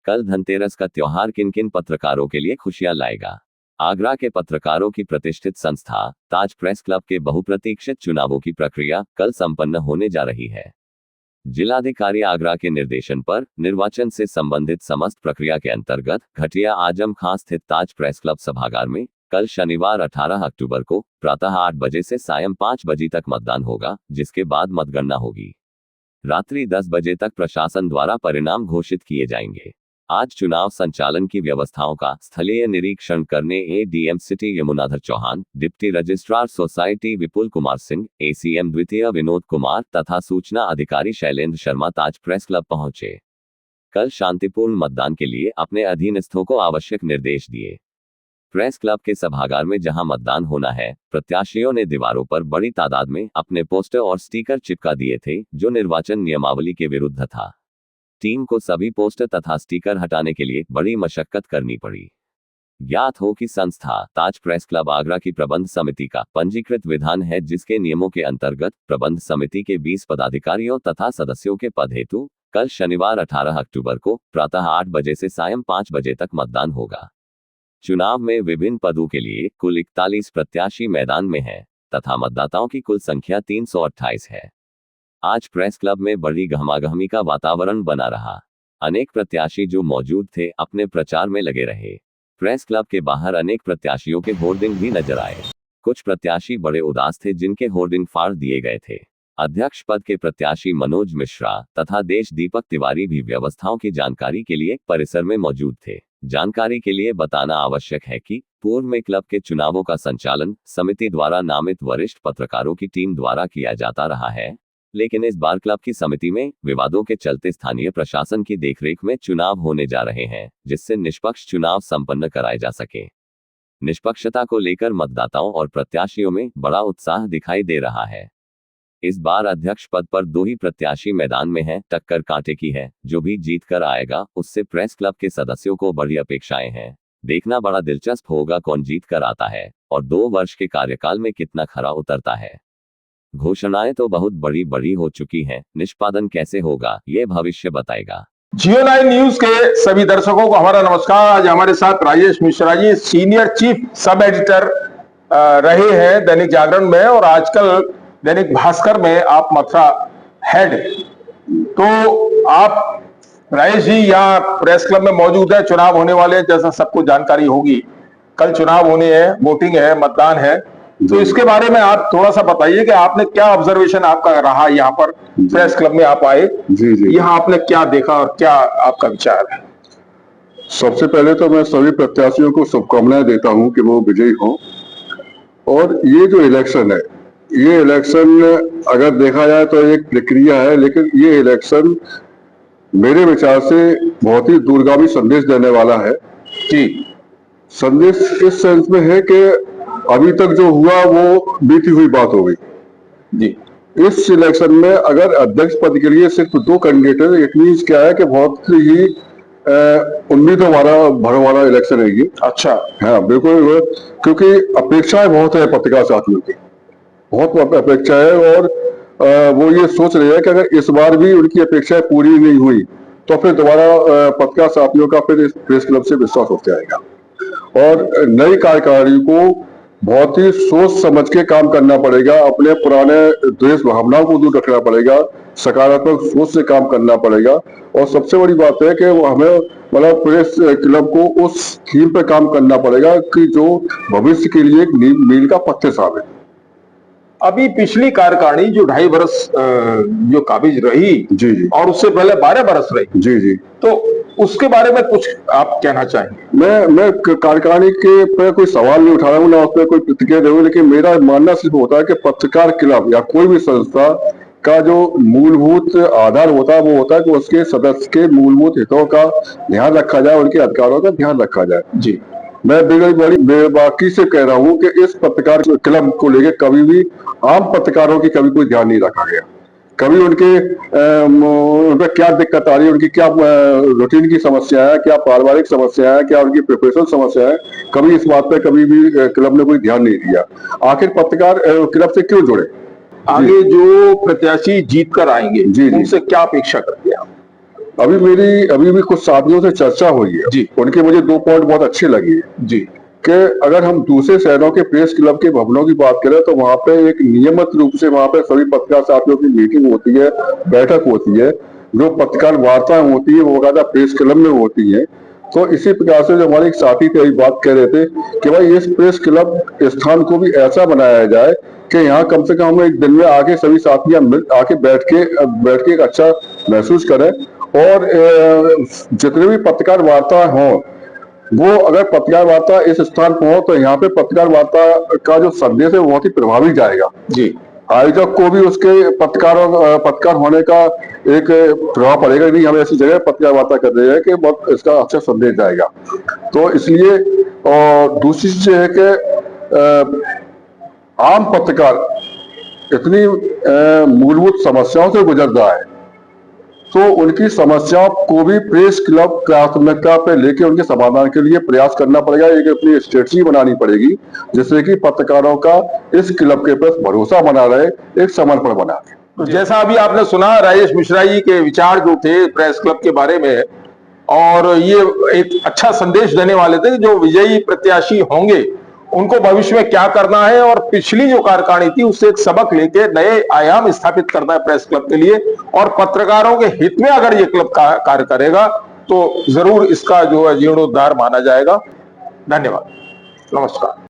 कल धनतेरस का त्योहार किन किन पत्रकारों के लिए खुशियां लाएगा? आगरा के पत्रकारों की प्रतिष्ठित संस्था ताज प्रेस क्लब के बहुप्रतीक्षित चुनावों की प्रक्रिया कल संपन्न होने जा रही है। जिलाधिकारी आगरा के निर्देशन पर निर्वाचन से संबंधित समस्त प्रक्रिया के अंतर्गत घटिया आजम खां स्थित ताज प्रेस क्लब सभागार में कल शनिवार 18 अक्टूबर को प्रातः 8 बजे से सायं 5 बजे तक मतदान होगा, जिसके बाद मतगणना होगी। रात्रि 10 बजे तक प्रशासन द्वारा परिणाम घोषित किए जाएंगे। आज चुनाव संचालन की व्यवस्थाओं का स्थलीय निरीक्षण करने ADM city Yamunadhar Chauhan, deputy registrar society Vipul Kumar Singh, ACM द्वितीय विनोद कुमार तथा सूचना अधिकारी शैलेंद्र शर्मा ताज प्रेस क्लब पहुंचे। कल शांतिपूर्ण मतदान के लिए अपने अधीनस्थों को आवश्यक निर्देश दिए। प्रेस क्लब के सभागार में जहां मतदान होना है, प्रत्याशियों ने दीवारों पर बड़ी तादाद में अपने पोस्टर और स्टिकर चिपका दिए थे, जो निर्वाचन नियमावली के विरुद्ध था। टीम को सभी पोस्टर तथा स्टिकर हटाने के लिए बड़ी मशक्कत करनी पड़ी। ज्ञात हो कि संस्था ताज प्रेस क्लब आगरा की प्रबंध समिति का पंजीकृत विधान है, जिसके नियमों के अंतर्गत प्रबंध समिति के 20 पदाधिकारियों तथा सदस्यों के पद हेतु कल शनिवार 18 अक्टूबर को प्रातः 8 बजे से सायं 5 बजे तक मतदान होगा। चुनाव में विभिन्न पदों के लिए कुल 41 प्रत्याशी मैदान में हैं तथा मतदाताओं की कुल संख्या 328 है। आज प्रेस क्लब में बड़ी गहमागहमी का वातावरण बना रहा। अनेक प्रत्याशी जो मौजूद थे अपने प्रचार में लगे रहे। प्रेस क्लब के बाहर अनेक प्रत्याशियों के होर्डिंग भी नजर आए। कुछ प्रत्याशी बड़े उदास थे, जिनके होर्डिंग फाड़ दिए गए थे। अध्यक्ष पद के प्रत्याशी मनोज मिश्रा तथा देश दीपक तिवारी भी व्यवस्थाओं की जानकारी के लिए परिसर में मौजूद थे। जानकारी के लिए बताना आवश्यक है कि पूर्व में क्लब के चुनावों का संचालन समिति द्वारा नामित वरिष्ठ पत्रकारों की टीम द्वारा किया जाता रहा है, लेकिन इस बार क्लब की समिति में विवादों के चलते स्थानीय प्रशासन की देखरेख में चुनाव होने जा रहे हैं, जिससे निष्पक्ष चुनाव संपन्न कराए जा सके। निष्पक्षता को लेकर मतदाताओं और प्रत्याशियों में बड़ा उत्साह दिखाई दे रहा है। इस बार अध्यक्ष पद पर 2 ही प्रत्याशी मैदान में हैं। टक्कर कांटे की है। जो भी जीत कर आएगा उससे प्रेस क्लब के सदस्यों को बड़ी अपेक्षाएं हैं। देखना बड़ा दिलचस्प होगा कौन जीत कर आता है और 2 वर्ष के कार्यकाल में कितना खरा उतरता है। घोषणाएं तो बहुत बड़ी बड़ी हो चुकी हैं, निष्पादन कैसे होगा ये भविष्य बताएगा। जियो 9 न्यूज के सभी दर्शकों को हमारा नमस्कार। आज हमारे साथ Rajesh Mishra ji senior chief sub editor रहे हैं दैनिक जागरण में और आजकल दैनिक भास्कर में आप मथुरा हेड। तो आप राजेश जी यहाँ प्रेस क्लब में मौजूद है, चुनाव होने वाले हैं जैसा सबको जानकारी होगी। कल चुनाव होने हैं, वोटिंग है, मतदान है, तो इसके बारे में आप थोड़ा सा बताइए कि आपने क्या ऑब्जर्वेशन आपका रहा यहाँ पर प्रेस क्लब में आप आए। जी यहाँ आपने क्या देखा और क्या आपका विचार है? सबसे पहले तो मैं सभी प्रत्याशियों को शुभकामनाएं देता हूं कि वो विजयी हों। और ये जो इलेक्शन है, ये इलेक्शन अगर देखा जाए तो एक प्रक्रिया है, लेकिन ये इलेक्शन मेरे विचार से बहुत ही दूरगामी संदेश देने वाला है। कि संदेश इस सेंस में है कि अभी तक जो हुआ वो बीती हुई बात हो गई जी। इस इलेक्शन में अगर अध्यक्ष पद के लिए सिर्फ 2 कैंडिडेट है, इट मींस क्या है कि बहुत ही उम्मीदों भरा वाला इलेक्शन है ये। अच्छा, हाँ बिल्कुल, क्योंकि अपेक्षाएं बहुत है पत्रकार साथियों की, बहुत अपेक्षा है और वो ये सोच रहे हैं कि अगर इस बार भी उनकी अपेक्षाएं पूरी नहीं हुई तो फिर दोबारा पत्रकार साथियों का फिर इस प्रेस क्लब से विश्वास उठ जाएगा। और नई कार्यकारिणी को बहुत ही सोच समझ के काम करना पड़ेगा, अपने पुराने द्वेष भावनाओं को दूर रखना पड़ेगा, सकारात्मक सोच से काम करना पड़ेगा। और सबसे बड़ी बात है कि वो हमें मतलब प्रेस क्लब को उस थीम पे काम करना पड़ेगा कि जो भविष्य के लिए एक मील का पत्थर साबित। अभी पिछली कार्यकारिणी जो 2.5 बरस जो काबिज रही जी और उससे पहले 12 बरस रही जी, तो उसके बारे में कुछ आप कहना चाहेंगे? मैं कार्यकारिणी के पे कोई सवाल नहीं उठा रहा हूँ, ना उस पर कोई प्रतिक्रिया दे रहा हूँ, लेकिन मेरा मानना सिर्फ होता है कि पत्रकार क्लब या कोई भी संस्था का जो मूलभूत आधार होता है वो होता है कि उसके सदस्य के मूलभूत हितों का ध्यान रखा जाए, उनके अधिकारों का ध्यान रखा जाए जी। मैं बड़ी बेबाकी से कह रहा हूँ कि इस पत्रकार क्लब को लेकर कभी भी आम पत्रकारों की कभी कोई ध्यान नहीं रखा गया। कभी उनके क्या दिक्कत आ रही है, उनकी क्या रूटीन की समस्या है, क्या पारिवारिक समस्या है, क्या उनकी प्रोफेशनल समस्या है, कभी इस बात पे कभी भी क्लब ने कोई ध्यान नहीं दिया। आखिर पत्रकार क्लब से क्यों जुड़े? आगे जो प्रत्याशी जीत कर आएंगे जी, उनसे क्या अपेक्षा करते हैं आप? अभी भी कुछ साथियों से चर्चा हुई है जी। उनके मुझे 2 पॉइंट बहुत अच्छे लगे जी। कि अगर हम दूसरे शहरों के प्रेस क्लब के भवनों की बात करें तो वहां पे एक नियमित रूप से वहां पे सभी पत्रकार साथियों की मीटिंग होती है, बैठक होती है, जो पत्रकार वार्ताएं होती है वो बकायदा प्रेस क्लब में होती है। तो इसी प्रकार से जो हमारे एक साथी थे अभी बात कर रहे थे कि भाई इस प्रेस क्लब स्थान को भी ऐसा बनाया जाए कि यहाँ कम से कम हम एक दिन में आके सभी साथियां आके बैठ के एक अच्छा महसूस करें और जितने भी पत्रकार वार्ता हों वो अगर पत्रकार वार्ता इस स्थान पर हो तो यहाँ पे पत्रकार वार्ता का जो संदेश है बहुत ही प्रभावी जाएगा। जी। आयोजक को भी उसके पत्रकार होने का एक प्रभाव पड़ेगा, नहीं हम ऐसी जगह पत्रकार वार्ता कर रहे हैं कि बहुत इसका अच्छा संदेश जाएगा। तो इसलिए और दूसरी चीज है कि आम पत्रकार इतनी मूलभूत समस्याओं से गुजर रहा है तो उनकी समस्याओं को भी प्रेस क्लब प्राथमिकता पे लेके उनके समाधान के लिए प्रयास करना पड़ेगा, एक अपनी स्ट्रेटजी बनानी पड़ेगी जिससे कि पत्रकारों का इस क्लब के प्रति भरोसा बना रहे, एक समर्पण बना रहे। तो जैसा अभी आपने सुना राजेश मिश्रा जी के विचार जो थे प्रेस क्लब के बारे में, और ये एक अच्छा संदेश देने वाले थे कि जो विजयी प्रत्याशी होंगे उनको भविष्य में क्या करना है और पिछली जो कार्यकारिणी थी उससे एक सबक लेके नए आयाम स्थापित करना है प्रेस क्लब के लिए, और पत्रकारों के हित में अगर ये क्लब कार्य करेगा तो जरूर इसका जो है जीर्णोद्धार माना जाएगा। धन्यवाद, नमस्कार।